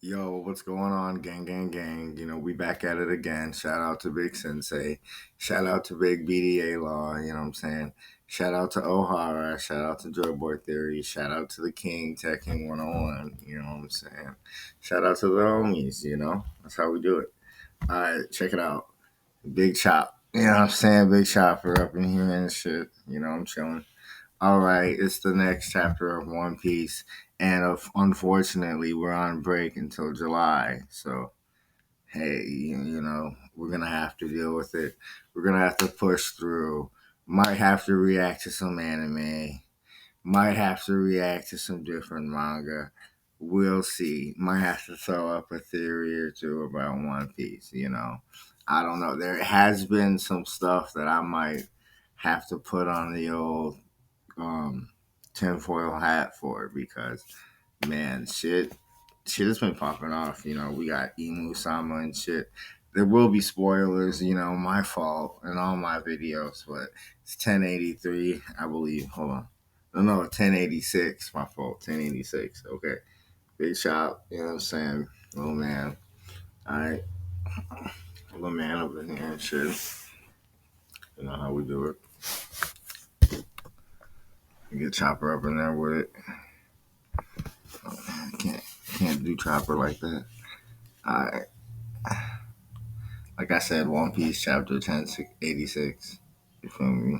Yo, what's going on, gang, gang, gang? We back at it again. Shout out to Big Sensei. Shout out to Big BDA Law. You know what I'm saying? Shout out to O'Hara. Shout out to Joy Boy Theory. Shout out to the King, Tech King 101. You know what I'm saying? Shout out to the homies. That's how we do it. All right, check it out. Big Chop. You know what I'm saying? Big Chopper up in here and shit. I'm chilling. All right, it's the next chapter of One Piece, and unfortunately, we're on break until July. So, hey, we're gonna have to deal with it. We're gonna have to push through. Might have to react to some anime. Might have to react to some different manga. We'll see. Might have to throw up a theory or two about One Piece. I don't know. There has been some stuff that I might have to put on the old um tinfoil hat for it because man, shit has been popping off. We got Emu Sama and shit. There will be spoilers, my fault in all my videos, but it's 1083, I believe. Hold on. No, 1086, my fault. 1086. Okay. Big shot, you know what I'm saying? Little man. Alright. Little man over here and shit. You know how we do it. Get Chopper up in there with it. Can't do Chopper like that. Alright. Like I said, One Piece chapter 1086. You feel me?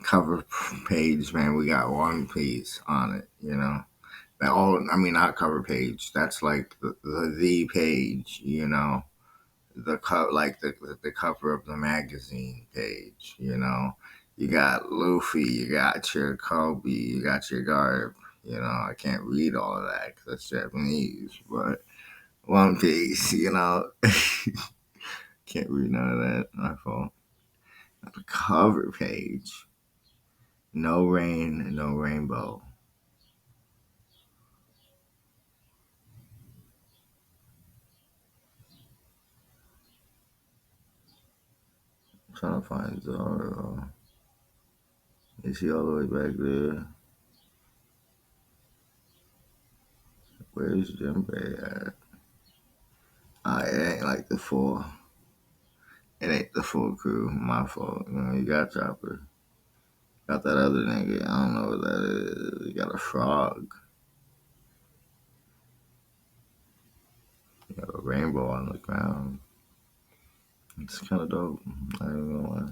Cover page, man. We got One Piece on it. Not cover page. That's like the page. The cover of the magazine page. You got Luffy, you got your Kobe, you got your Garb. I can't read all of that because that's Japanese, but One Piece. Can't read none of that. My fault. The cover page. No rain, no rainbow. I'm trying to find Zoro. Is he all the way back there? Where's Jinbei at? It ain't like the full. It ain't the full crew. My fault. You got Chopper. Got that other nigga. I don't know what that is. You got a frog. You got a rainbow on the ground. It's kind of dope. I don't know why.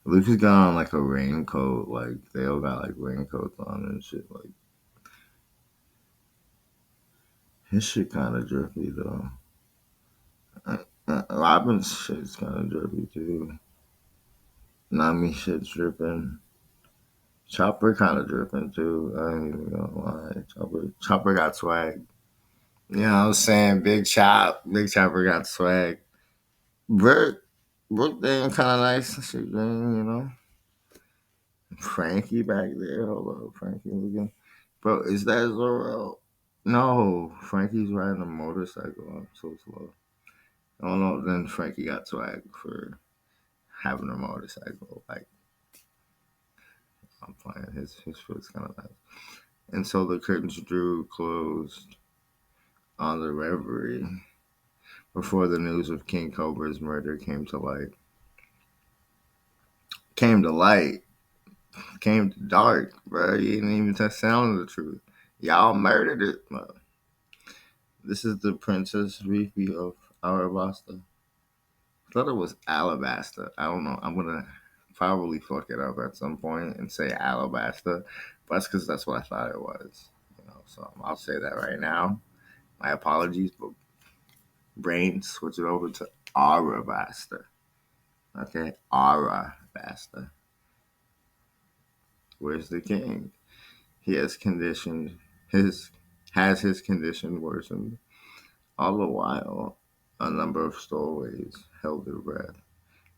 Luffy's got on like a raincoat. Like they all got like raincoats on and shit. Like his shit kind of drippy though. Robin's shit's kind of drippy too. Nami shit's dripping. Chopper kind of dripping too. I ain't even gonna lie. Chopper got swag. You know what I'm saying? Big Chopper got swag. Brooke damn kind of nice. Shit, man. Frankie back there. Hold up, Frankie looking. Bro, is that Zoro? No, Frankie's riding a motorcycle. I'm so slow. I don't know. Then Frankie got swag for having a motorcycle. Like I'm playing. His foot's kind of nice. And so the curtains drew closed on the reverie before the news of King Cobra's murder came to light. Came to light. Came to dark, bro. You didn't even tell sound of the truth. Y'all murdered it. This is the Princess Rifi of Arabasta. I thought it was Alabasta. I don't know. I'm gonna probably fuck it up at some point and say Alabasta, but that's because that's what I thought it was. So I'll say that right now. My apologies, but brain switch it over to Arabasta. Okay, Arabasta. Where's the king? He has conditioned his has his condition worsened. All the while, a number of stowaways held their breath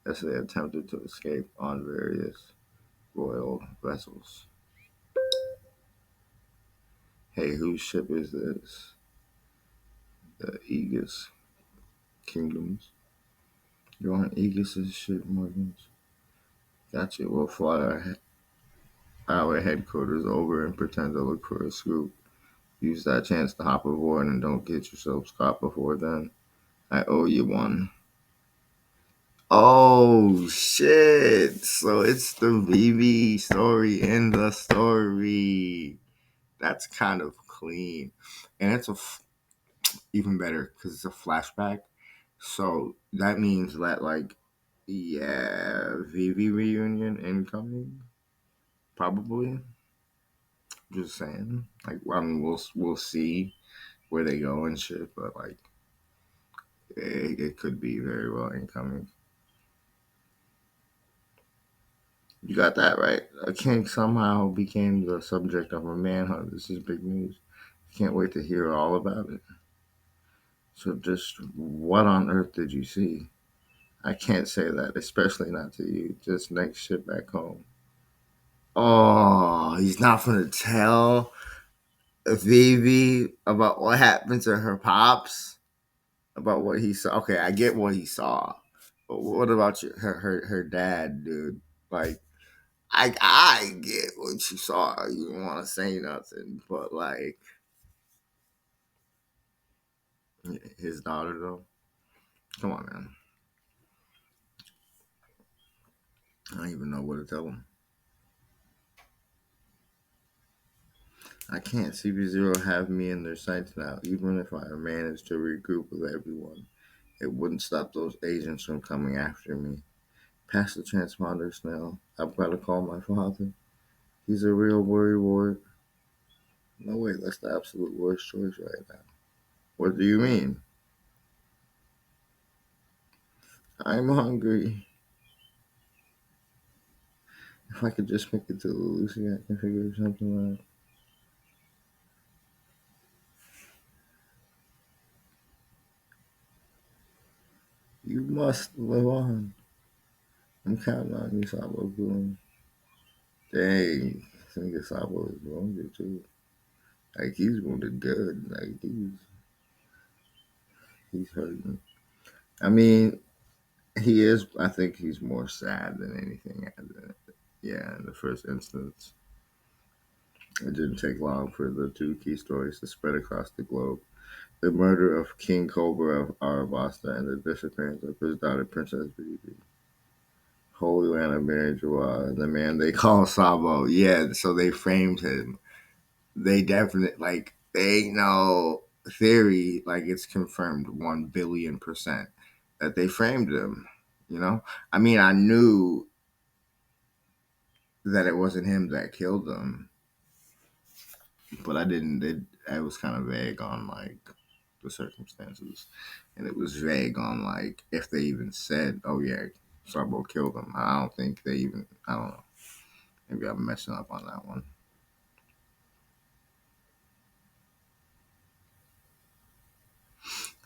as they attempted to escape on various royal vessels. Hey, whose ship is this? The Aegis Kingdoms. You're on Aegis's ship, Morgans. Gotcha. We'll fly our headquarters over and pretend to look for a scoop. Use that chance to hop aboard and don't get yourselves caught before then. I owe you one. Oh shit! So it's the Vivi story in the story. That's kind of clean, and it's even better because it's a flashback. So that means that yeah, Vivi reunion incoming, probably. Just saying. I mean, we'll see where they go and shit, but it could be very well incoming. You got that right. A king somehow became the subject of a manhunt. This is big news. Can't wait to hear all about it. So, just what on earth did you see? I can't say that, especially not to you. Just next shit back home. Oh, he's not gonna tell Vivi about what happened to her pops, about what he saw. Okay, I get what he saw, but what about her dad, dude? Like, I get what you saw. You don't want to say nothing, but his daughter though. Come on, man. I don't even know what to tell him. I can't. CP0 have me in their sights now. Even if I managed to regroup with everyone, it wouldn't stop those agents from coming after me. Pass the transponder, Snell. I've got to call my father. He's a real worry ward. No way, that's the absolute worst choice right now. What do you mean? I'm hungry. If I could just make it to Lucy, I can figure something out. You must live on. I'm counting on you, Sabo Goon. Dang, I think Sabo is wounded too. Like he's wounded good. Like he's hurting. I mean, he is. I think he's more sad than anything. Yeah, in the first instance, it didn't take long for the two key stories to spread across the globe: the murder of King Cobra of Arabasta and the disappearance of his daughter, Princess Vivi. Holy Land of Mary Joa, the man they call Sabo. Yeah, so they framed him. They definitely they ain't no theory, it's confirmed 1 billion% that they framed him. You know, I mean, I knew that it wasn't him that killed them, but I didn't. I was kind of vague on the circumstances, and it was vague on if they even said, "Oh yeah, Sabo killed him." I don't think they even. I don't know. Maybe I'm messing up on that one.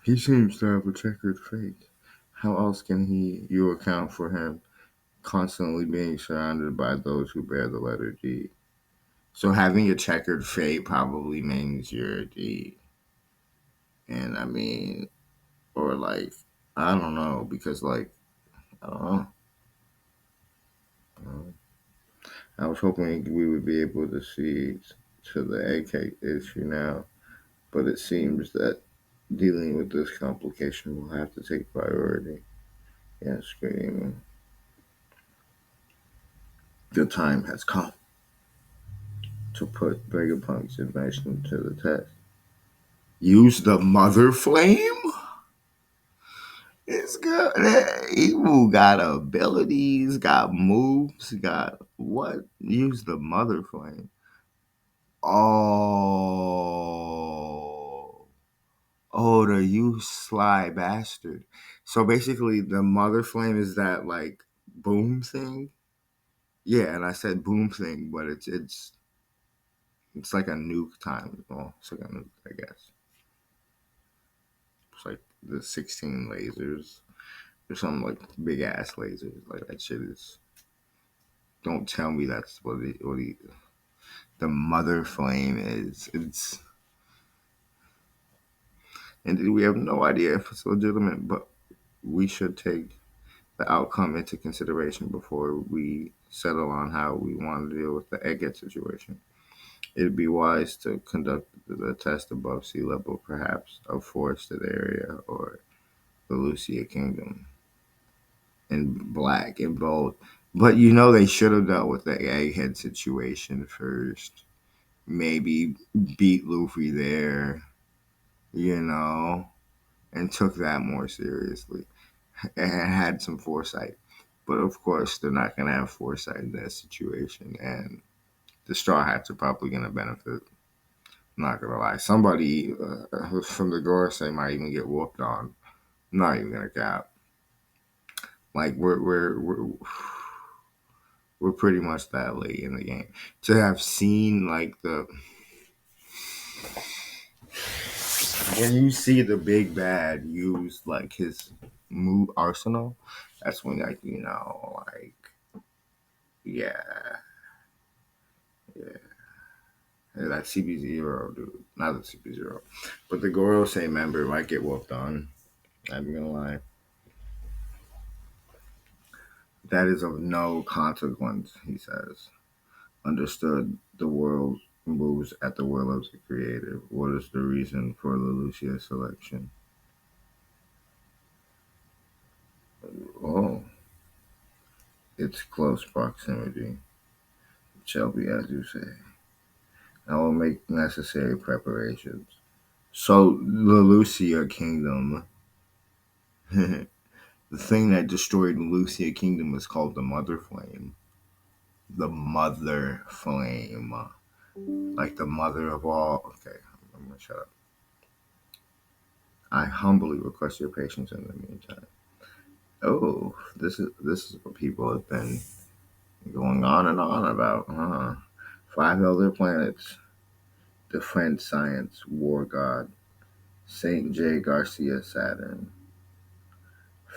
He seems to have a checkered fate. How else can you account for him constantly being surrounded by those who bear the letter D? So having a checkered fate probably means you're a D. And I mean, or I don't know, because I don't know. I was hoping we would be able to see to the egg cake issue now, but it seems that dealing with this complication will have to take priority. Yeah, screaming. The time has come to put Vegapunk's invention to the test. Use the mother flame? It's good. Evil got abilities, got moves, got what? Use the mother flame. Oh. Oh, the you sly bastard. So basically the mother flame is that boom thing. Yeah, and I said boom thing, but it's like a nuke time. Well, it's like a nuke, I guess. It's like the 16 lasers or something, like big ass lasers. Like that shit is. Don't tell me that's the mother flame is. And we have no idea if it's legitimate, but we should take the outcome into consideration before we settle on how we want to deal with the egghead situation. It'd be wise to conduct the test above sea level, perhaps a forested area or the Lucia Kingdom in black and bold. But they should have dealt with the egghead situation first. Maybe beat Luffy there, you know, and took that more seriously and had some foresight. But of course, they're not going to have foresight in that situation. And the Straw Hats are probably going to benefit. Not going to lie. Somebody from the Gorosei might even get whooped on. I'm not even going to cap. Like, we're pretty much that late in the game. To have seen, like, when you see the big bad use, like, his move arsenal, that's when, like, like, yeah, yeah. That CP0, dude. Not the CP0. But the Gorosei member might get whooped on. I'm gonna lie. That is of no consequence, he says. Understood the world moves at the will of the creator. What is the reason for the Lucia selection? Oh, it's close proximity. It shall be as you say. I will make necessary preparations. So, the Lucia Kingdom, the thing that destroyed the Lucia Kingdom is called the Mother Flame. The Mother Flame. Like the mother of all. Okay, I'm gonna shut up. I humbly request your patience in the meantime. Oh, this is what people have been going on and on about, huh? Five elder planets, defense science, war god, Saint J. Garcia Saturn.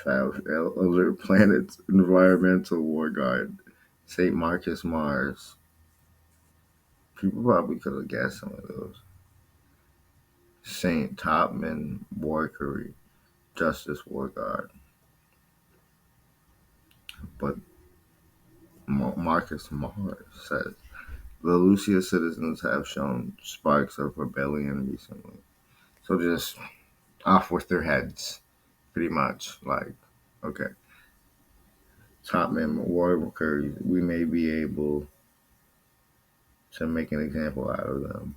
Five elder planets, environmental war god, Saint Marcus Mars. People probably could have guessed some of those. Saint Topman Warkery, Justice War God. But Marcus Mars says the Lucia citizens have shown sparks of rebellion recently. So just off with their heads, pretty much. Like, okay, Topman Warkery, we may be able to make an example out of them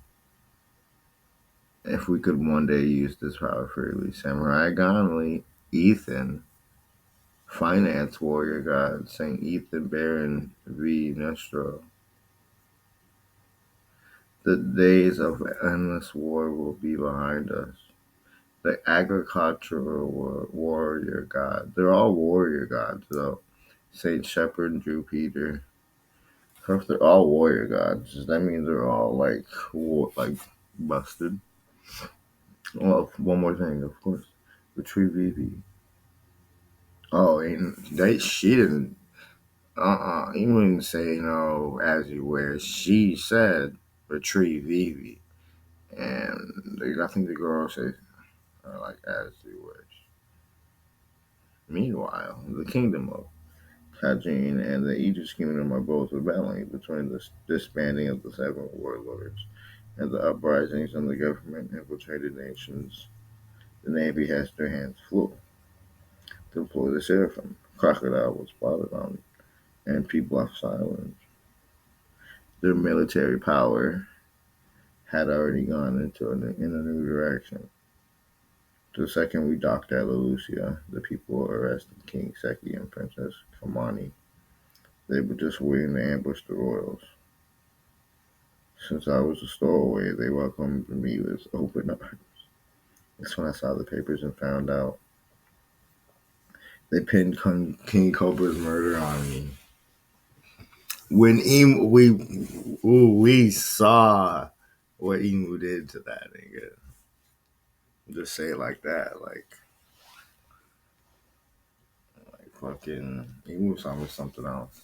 if we could one day use this power freely. Samurai Gonly, Ethan, Finance Warrior God, St. Ethan Baron V. Nestro. The days of endless war will be behind us. The agricultural warrior god. They're all warrior gods, though. Saint Shepherd, Drew Peter. So if they're all warrior gods, does that mean they're all like busted? Well, one more thing, of course. The Tree Vivi. Oh, and she didn't. He wouldn't say as you wear. She said retrieve Vivi, and I think the girl said like as you wish. Meanwhile, the kingdom of Kajin and the Aegis kingdom are both rebelling between the disbanding of the seven warlords and the uprisings in the government infiltrated nations. The navy has their hands full to deploy the Seraphim. Crocodile was spotted on, and people are silent. Their military power had already gone in a new direction. The second we docked at Lucia, the people arrested King Seki and Princess Kamani. They were just waiting to ambush the royals. Since I was a stowaway, they welcomed me with open arms. That's when I saw the papers and found out they pinned King Cobra's murder on me. When we saw what Emu did to that nigga. Just say it like that, like fucking Emu saw me something else.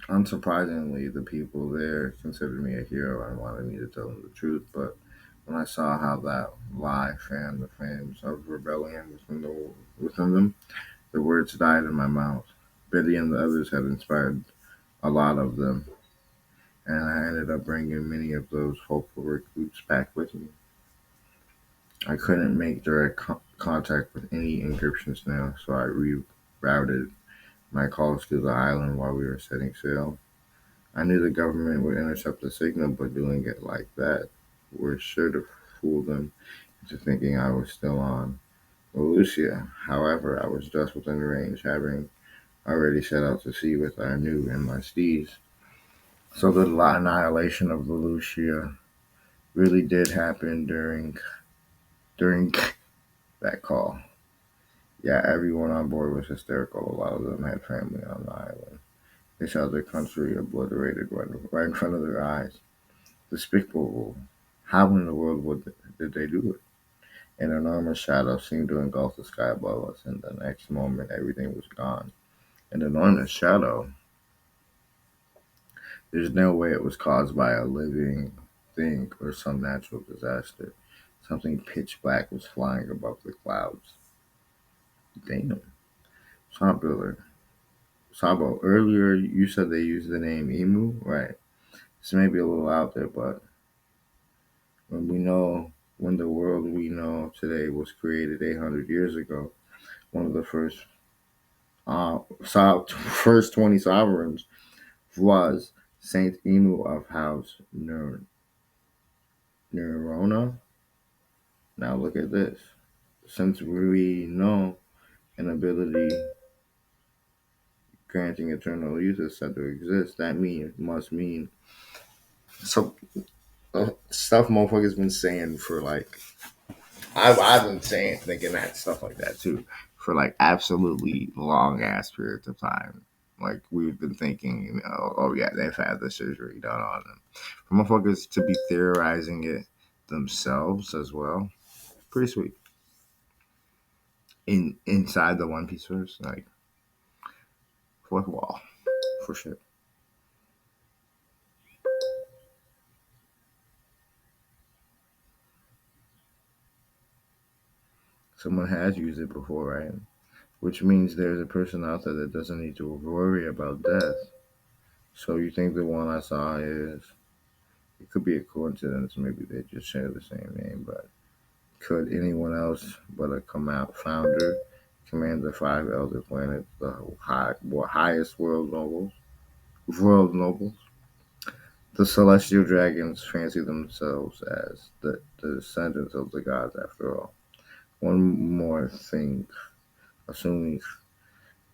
Unsurprisingly, the people there considered me a hero and wanted me to tell them the truth. But when I saw how that lie fanned the flames of rebellion within them, the words died in my mouth. Biddy and the others had inspired a lot of them. and I ended up bringing many of those hopeful recruits back with me. I couldn't make direct contact with any encryptions now, so I rerouted my calls to the island while we were setting sail. I knew the government would intercept the signal, but doing it like that was sure to fool them into thinking I was still on Lucia. However, I was just within range, having already set out to sea with our new MSDs. So the annihilation of the Lucia really did happen during that call. Yeah, everyone on board was hysterical. A lot of them had family on the island. They saw their country obliterated right in front of their eyes. Despicable. How in the world did they do it? An enormous shadow seemed to engulf the sky above us, and the next moment everything was gone. An enormous shadow. There's no way it was caused by a living thing or some natural disaster. Something pitch black was flying above the clouds. Damn. Sabo, Sabo, earlier you said they used the name Emu, right? This may be a little out there, but when the world we know today was created 800 years ago, one of the first 20 sovereigns was Saint Emu of House Nerona. Now look at this. Since we know an ability granting eternal youth is said to exist, that must mean so stuff motherfuckers been saying for like I've been saying thinking that stuff like that too for like absolutely long ass periods of time. Like we've been thinking, oh yeah, they've had the surgery done on them. For motherfuckers to be theorizing it themselves as well, pretty sweet. Inside the One Piece verse, like fourth wall for sure. Someone has used it before, right? Which means there's a person out there that doesn't need to worry about death. So you think the one I saw is it could be a coincidence. Maybe they just share the same name, but could anyone else but a founder command the five elder planets, highest world nobles? The celestial dragons fancy themselves as the descendants of the gods. After all, one more thing. Assuming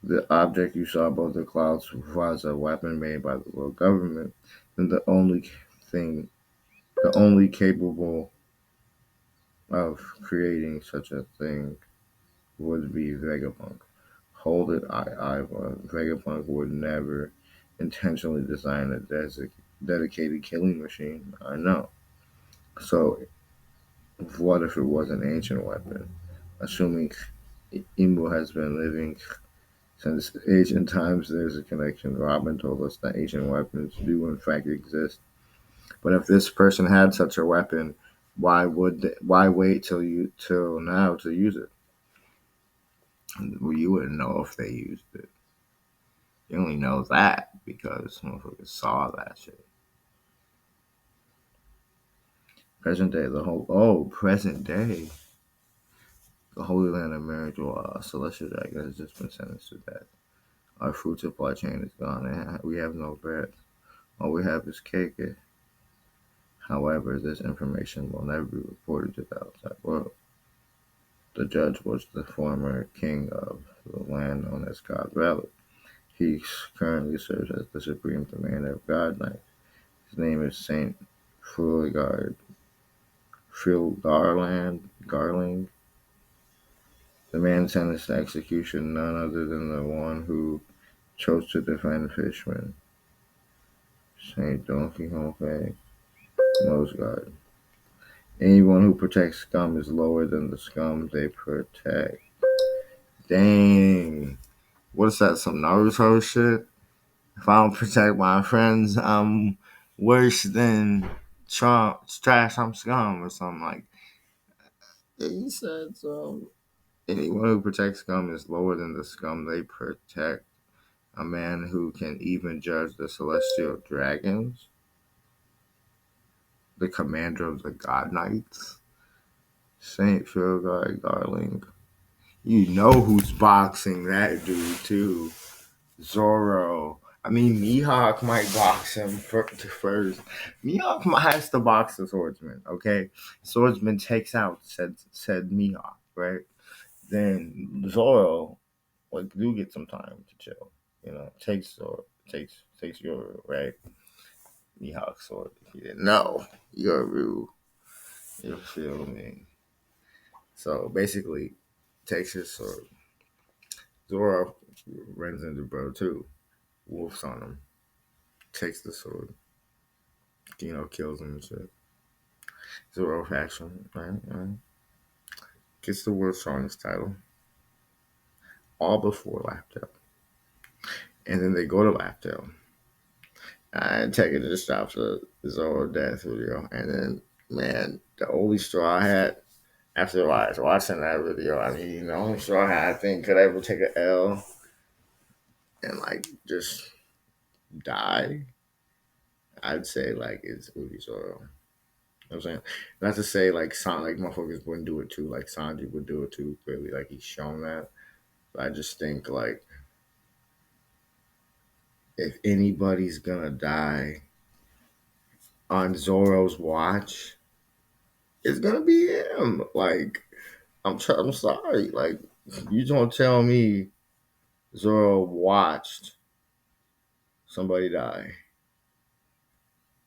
the object you saw above the clouds was a weapon made by the world government, then thing, the only capable of creating such a thing would be Vegapunk. Hold it, Iva. Vegapunk would never intentionally design a dedicated killing machine. I know. So, what if it was an ancient weapon? Assuming Emu has been living since ancient times, there's a connection. Robin told us that ancient weapons do in fact exist. But if this person had such a weapon, why wait till now to use it? Well, you wouldn't know if they used it. You only know that because motherfuckers saw that shit. Present day, present day, the Holy Land of Miracle, Celestial Dragon has just been sentenced to death. Our food supply chain is gone, and we have no bread. All we have is cake. However, this information will never be reported to the outside world. The judge was the former king of the land known as God Valley. He currently serves as the supreme commander of God Knight. His name is Saint Fulgard Phil Garling. The man sentenced to execution, none other than the one who chose to defend fishermen, Saint Don Quixote Mosgard. Anyone who protects scum is lower than the scum they protect. Dang. What is that? Some Naruto shit? If I don't protect my friends, I'm worse than trash, I'm scum, or something like that. He said so. Anyone who protects scum is lower than the scum they protect. A man who can even judge the celestial dragons. the commander of the God Knights, Saint Philguy Darling. You know who's boxing that dude too. Zoro. I mean, Mihawk might box him first. Mihawk has to box the swordsman, okay? Swordsman takes out said Mihawk, right? Then Zoro, like, do get some time to chill. You know, takes Zoro, takes Yoru, right? Mihawk sword. If you didn't know, Yoru. You feel me? So basically, takes his sword. Zoro runs into bro too. Wolf's on him. Takes the sword. Kills him and shit. Zoro faction, right? Gets the world's strongest title. All before Laptail. And then they go to Laptail. And Tekken just drops a Zoro death video. And then, man, the only straw I had after watching that video, I mean, the only straw I had, I think, could ever take an L and, like, just die, I'd say, like, it's Udi Zoro. You know what I'm saying? Not to say, like, motherfuckers wouldn't do it too. Like, Sanji would do it too, clearly. Like, he's shown that. But I just think, like, if anybody's gonna die on Zoro's watch, it's gonna be him. Like, I'm sorry. Like, you don't tell me Zoro watched somebody die.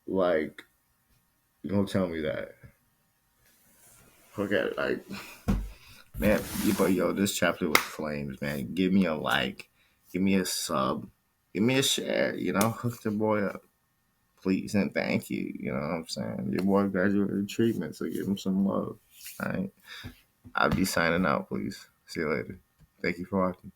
Like, you don't tell me that. Okay, like, man, but yo, this chapter was flames, man. Give me a like, give me a sub, give me a share. Hook the boy up, please and thank you. You know what I'm saying? Your boy graduated treatment, so give him some love. All right, I'll be signing out, please. See you later. Thank you for watching.